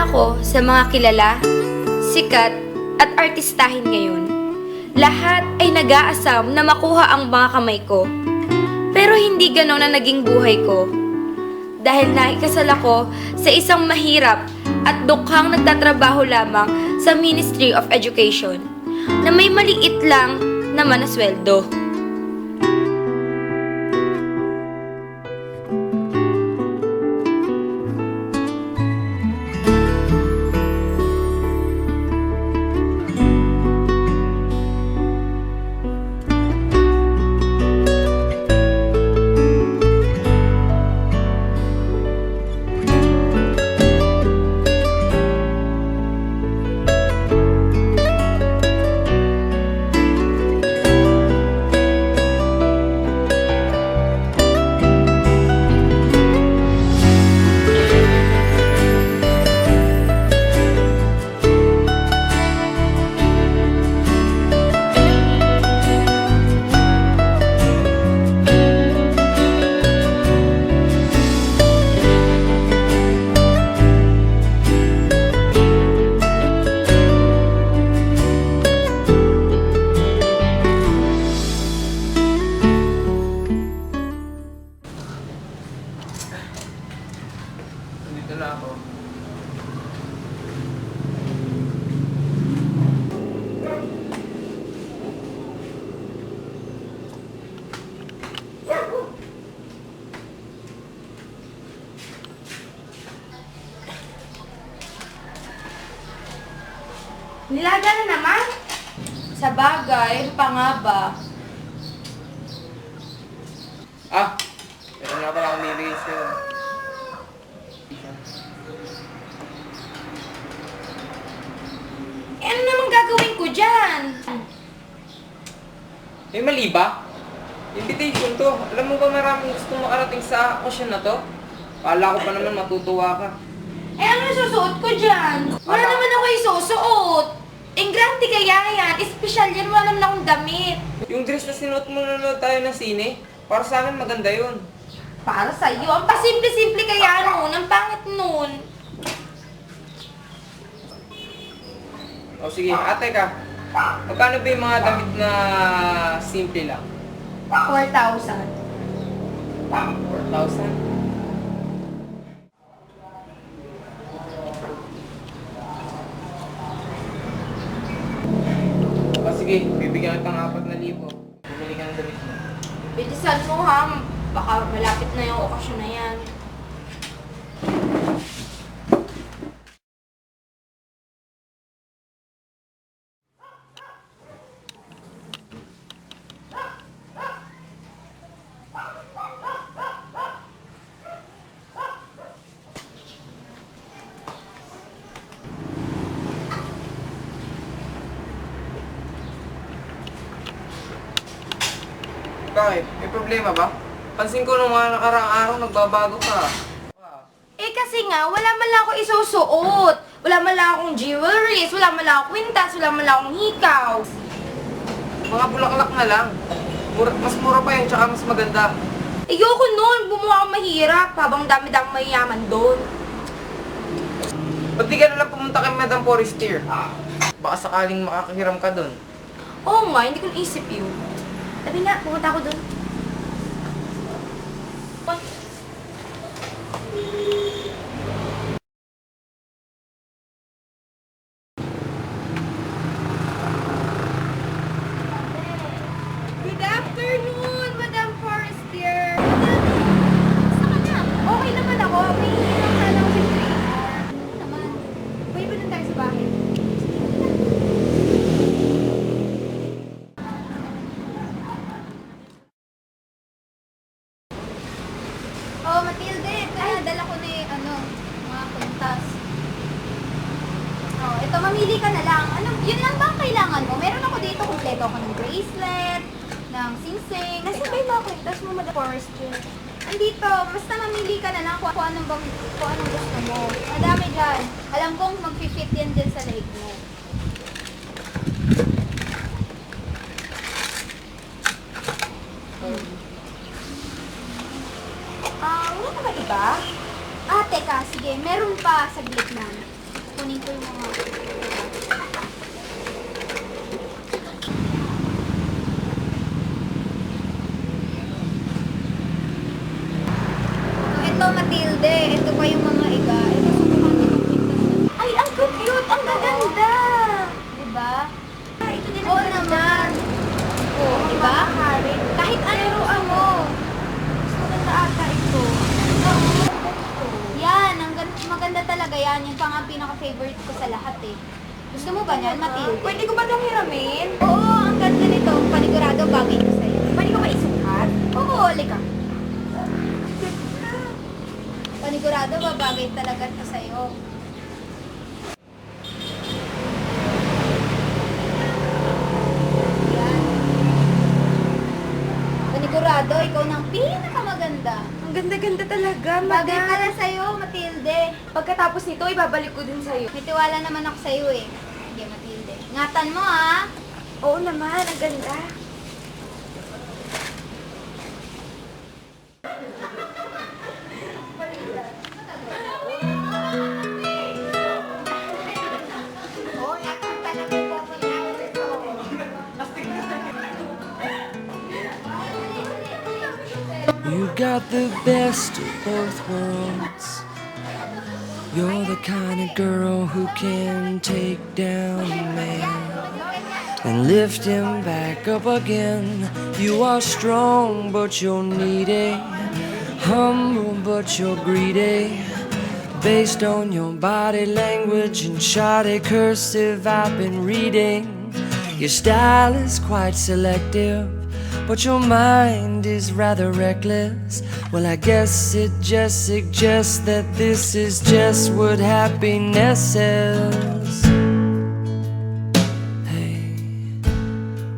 ako sa mga kilala, sikat, at artistahin ngayon. Lahat ay nag-aasam na makuha ang mga kamay ko. Pero hindi ganon na naging buhay ko. Dahil nakikasal ako sa isang mahirap at dukhang nagtatrabaho lamang sa Ministry of Education na may maliit lang naman na sweldo. Dito na ako. Nilaga na naman? Sa bagay, pa nga ba? Meron na pala akong bibigay sa'yo. Eh, ano naman gagawin ko dyan? May mali ba? Invitation to. Alam mo ba maraming gusto makarating sa okasyon na to? Kala ko pa naman matutuwa ka. Eh, ano susuot ko dyan? Wala Ala. naman ako isusuot. Engrante kaya yan. Espesyal yan. Wala naman akong damit. Yung dress na sinuot mo nanonood tayo ng sine, para sa akin maganda yun. Para sa'yo. Ang pasimple-simple kaya nun. Ang pangit nun. O sige, ate ka. Magkano ba yung mga damit na simple lang? 4,000. 4,000? O sige, bibigyan kita ng 4,000. Bumili ka ng damit mo. Bilisan mo ha. Baka malapit na yung okasyon na yan. Bakit? May problema ba? Pansin ko nung mga nakaraang araw, nagbabago ka. Wow. Eh kasi nga, wala man lang ako isusuot. Wala man lang akong jewelries. Wala man lang akong kwintas. Wala man lang akong hikaw. Mga bulaklak na lang. Mas mura pa yun, tsaka mas maganda. Ayoko nun. Bumuha akong mahirap habang dami-dami mayayaman doon. Ba't di ka nalang pumunta kay Madam Forestier? Baka sakaling makakahiram ka dun. Oo nga, hindi ko naisip yun. Sabi na, pumunta ako doon. Good afternoon, Madam Forestier. Saan ka na? Okay naman ako. May hilang ka lang sa trainer. Ano naman? Pwede ba nun tayo sa bahay? Oh, Matilde, ito na, dala ko na yung, mga kuntas. Oh, ito, mamili ka na lang. Ano, yun lang ba ang kailangan mo? Meron ako dito, kompleto ako ng bracelet, ng singsing. Nasaan ba yung mga kwintas mo, Madam Forestier? Andito, basta mamili ka na lang kung anong gusto mo. Madami dyan. Alam kong mag-fit yan dyan sa leg mo. Wala na ba iba? Teka, sige, meron pa saglit lang. kukunin ko yung mga... Ito, Matilde. Ito pa yung mga iba. Ito, subukan ko yung Ay, ang cute! Ang gaganda! Diba? Ito din Oo naman. Oo, diba? Kahit ano ruang mo. Mas maganda ata ito. Yan, maganda talaga yan. Yung pang ang pinaka-favorite ko sa lahat eh. Gusto mo ba yan, Matilde? Pwede ko ba itong hiramin? Oo, ang ganda nito. Panigurado bagay ko sa'yo. Pwede ko ba isukat? Oo, halika. Panigurado babagay talaga ito sa'yo. Yan. Panigurado, ikaw ng pinakamaganda. Ang ganda-ganda talaga, Bagay madam. pala sa'yo, Matilde. Pagkatapos nito, ibabalik ko din sa'yo. May tiwala naman ako sa'yo eh. Sige, Matilde. Ingatan mo ah. Oo naman, ang ganda. You got the best of both worlds. You're the kind of girl who can take down a man and lift him back up again. You are strong, but you're needy. Humble, but you're greedy. Based on your body language and shoddy cursive I've been reading, your style is quite selective, but your mind is rather reckless. Well, I guess it just suggests that this is just what happiness is. Hey,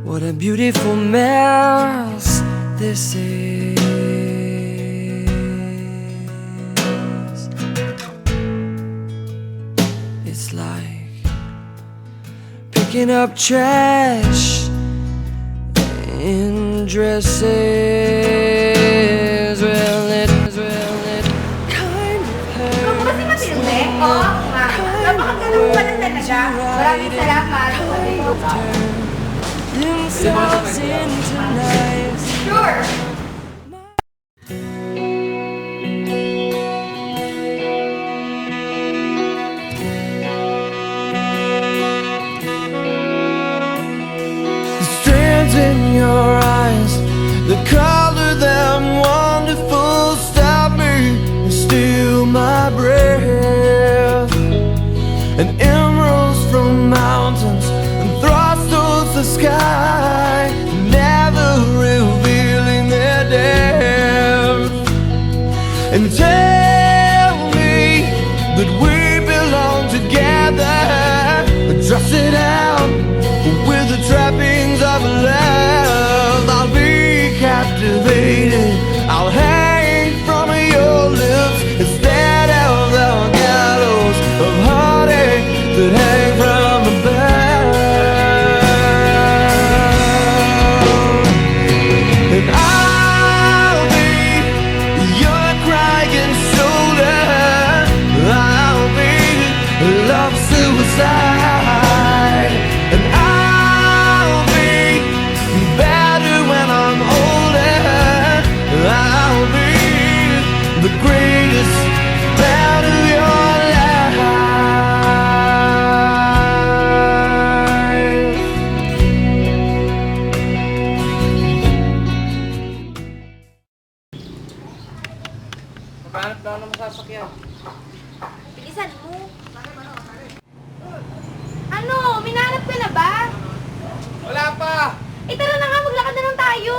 what a beautiful mess this is. It's like picking up trash in dresses. Well, it kind of hurts. Ikaw ba si Matilde? Oo, nga. Napakaganda mo pala talaga. Maraming salamat. Themselves into knives. Sure. The strands in your eyes, the color them wonderful, stop me and steal my breath. And emeralds from mountains and thrusts towards the sky, never revealing their depth. And tell me that we belong together, dress it out with the trappings of love. I'll be captivated, I'll hang from your lips instead of the gallows of heartache that hang from above. And I'll be your crying shoulder, I'll be love suicide. And I'll be better when I'm older, I'll be the greatest part of your life. Maghanap lang ng masasakyan. Bilisan mo. Ano? Minanap ka na ba? Wala pa! Eh tara na nga, maglakad na lang tayo.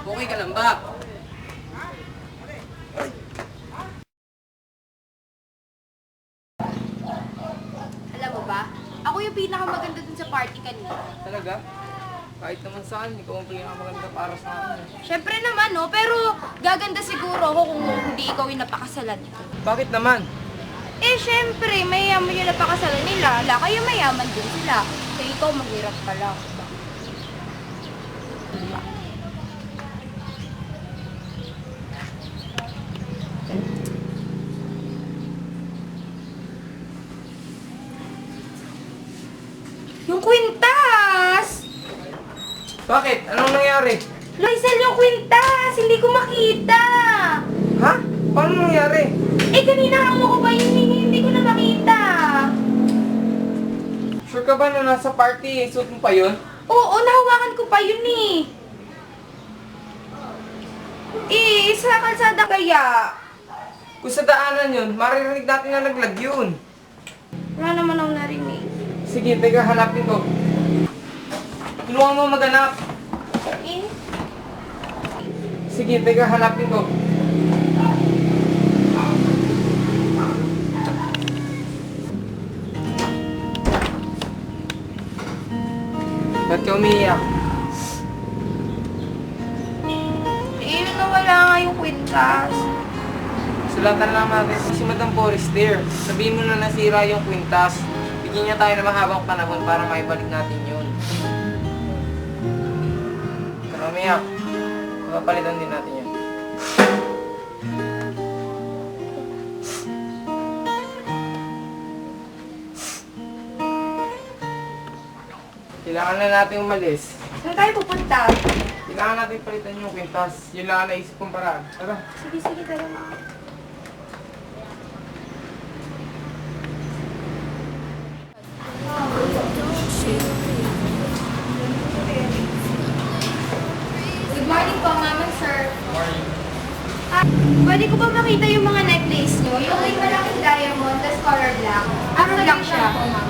Okay ka lang ba? Alam mo ba, ako yung pinakamaganda dun sa party kanina. Talaga? Kahit naman saan, ikaw ang pinakamaganda para sa akin. Siyempre naman, no? Pero gaganda siguro ako kung hindi ikaw yung napakasalan nito. Bakit naman? Eh, syempre, mayayaman yung napakasalan nila. Wala kayo mayaman din sila. Kaya ikaw mahirap ka lang. kwintas! Bakit? Anong nangyari? Loisel, yung kwintas! Hindi ko makita! Ha? Paano nangyari? Eh, kanina hamo ko pa yun, hindi ko na makita. Sure ka ba na nasa party? Suot mo pa yun? Oo, nahawakan ko pa yun eh. Eh, sa kalsada kaya. Kung sa daanan yun, maririnig natin na naglag yun. Wala naman ako narinig. Sige, teka, hanapin ko. Tulungan mo maghanap. Eh, Sige, teka, hanapin ko. Ba't ka umiiyak? eh, nawala nga yung kwintas. Sulatan lang natin si Madam Forrester. Sabihin mo na nasira yung kwintas. Bigyan niya tayo ng mahabang panahon para maibalik natin yun. Pero umiyak. Papalitan din natin yun. Kailangan na natin umalis. Saan tayo pupunta? Kailangan natin palitan yung kwintas. Yun lang ang naisip kong paraan. Tara. Sige, sige, tara na. Good morning po, ma'am and sir. Pwede ko ba makita yung mga necklace nyo? Yung may malaking diamond, tas color black. Ano black siya? Po, ma'am.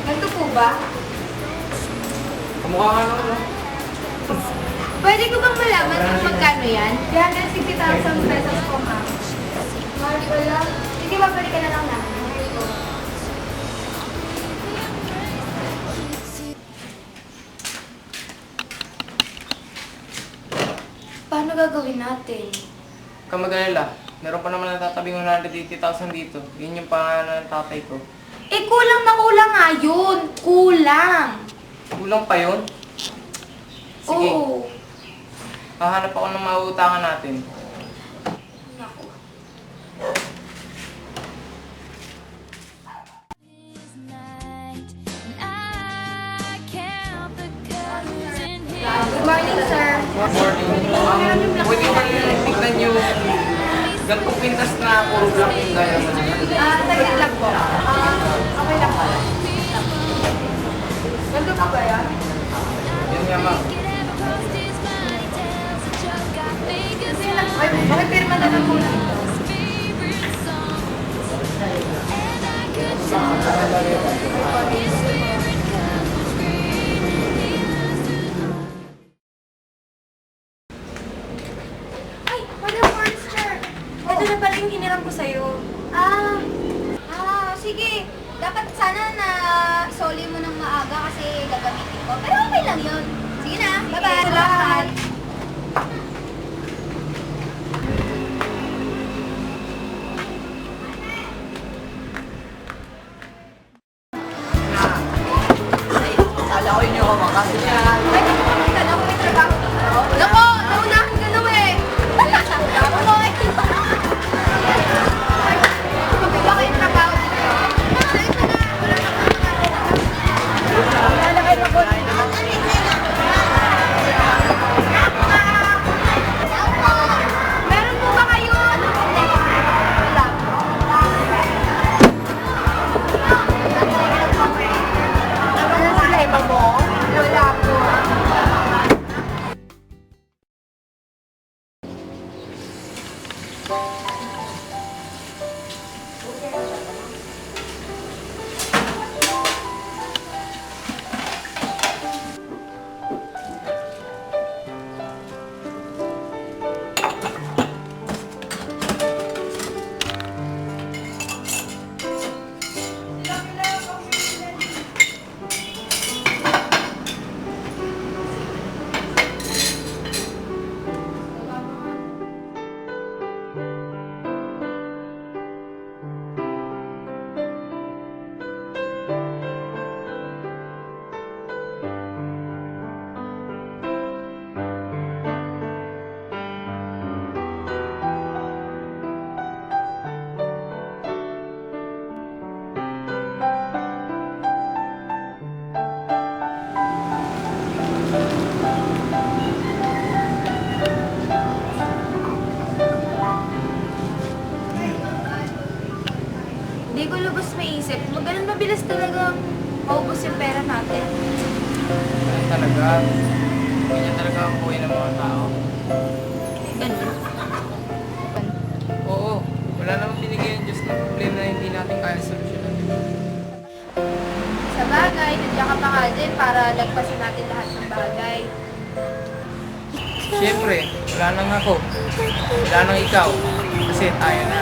Ganito po ba? Kamukha nga naman, no? Pwede ko bang malaman kung magkano yan? 360,000 pesos po, ma'am. Mahal pala. Sige, babalikan na lang namin. Here you go. Paano gagawin natin? Kung mag-alala, meron pa naman natatabing 180,000 dito. Yun yung pangalan ng tatay ko. Eh, kulang na kulang nga yun. Kulang. Kulang pa yun? Sige, Oo. hahanap ako ng mauutangan natin. Naku. Good morning, sir. Morning. Pwede ba nyo tignan yung gantong pintas na puro black yung diamond? Saglit lang po. Okay lang po. Ganito pa ba yan? Yun nga, ma'am. Ay, makipirma na lang po dito. Ay, Madam Forrester! Ito na pala yung hiniram ko sa'yo. Sige. Dapat sana na isoli mo ng maaga kasi gagamitin ko. Pero okay lang yun. Sige na. Bye-bye. Salamat. Kala ko yun yung kumakasin niya. Ay, ka na kung may trabaho dito. Nako, naunahan ka na eh. Ako eh. Kapila ko yung trabaho dito. Sige na. Wala na kayo na. Meron po ba kayo? Ano po? Wala. Ano na sila iba mo? Wala po. talagang maubos yung pera natin. Ganun talaga. Ganyan talaga ang buhay ng mga tao. Ganun. Oo, wala namang binigay ang Diyos ng problema na hindi natin kaya solusyonan. Sa bagay, nandiyan ka pa nga din para lagpasin natin lahat ng bagay. Siyempre, wala nang ako. Wala nang ikaw. Kasi tayo na.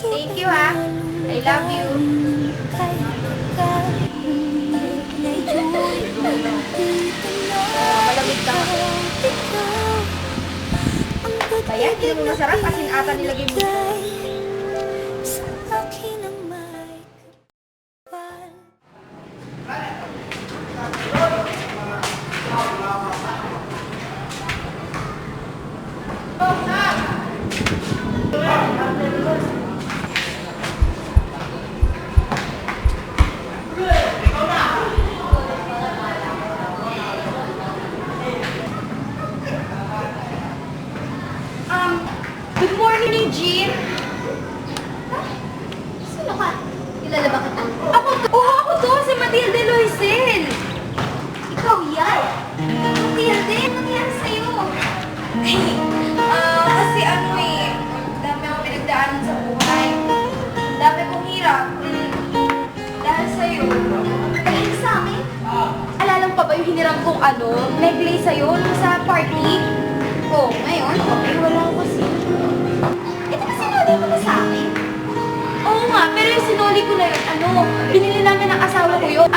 Thank you ha. I love you. Malamig ka nga. Kaya, hindi mo masarap asin ata nilagay mo. Good morning, Jean! Sino ka? Kilala ba kita? Ako to! Oo, ako to! Si Matilde Loisel! Ikaw yan? Matilde, ano nangyari sa'yo? Kasi ano eh, dami akong pinagdaanan sa buhay. Dami kong hirap. Dahil sa'yo. Dahil sa amin? Alala mo pa ba yung hiniram kong necklace sa'yo nung sa party? Oh, ngayon? Okay, wala ko kasi. Eh, di ba sinuli mo na sa amin? Oo nga, pero yung sinuli ko na yun, binili namin ng asawa ko yun.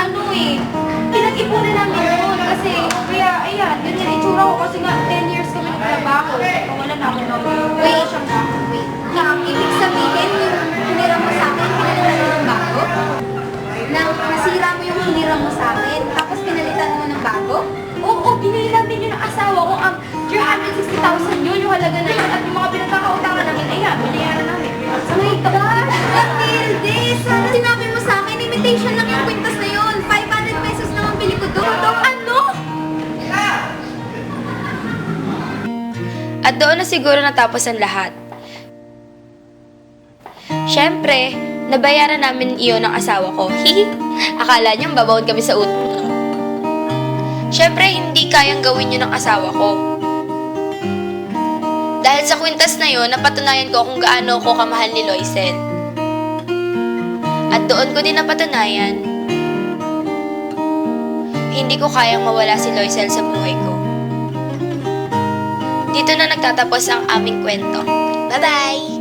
Pinag-ipunan namin yun kasi, kaya, ayan, ganyan yung itsura ko kasi nga 10 years kami nagtrabaho. Wala na ako ng Wait, wait. Ibig sabihin, yung hiniram mo sa akin, pinalitan mo ng bago? Nasira mo yung hiniram mo sa amin, tapos pinalitan mo ng bago? Oo, binili namin yun ng asawa ko. 360,000 yun, yung halaga na yun. At yung mga pinagkakautangan namin, ayan, binayaran namin. Oh my gosh! Matilde! Sana sinabi mo sa akin, imitation lang yung kwintas na yun. 500 pesos naman bili ko doon. Ano? At doon na siguro natapos ang lahat. Siyempre, nabayaran namin iyon ng asawa ko. Hihi! Akala niyang babawad kami sa utang. Siyempre, hindi kayang gawin yun ng asawa ko. Dahil sa kwintas na yun, napatunayan ko kung gaano ko kamahal ni Loisel. At doon ko din napatunayan, hindi ko kayang mawala si Loisel sa buhay ko. Dito na nagtatapos ang aming kwento. Bye-bye!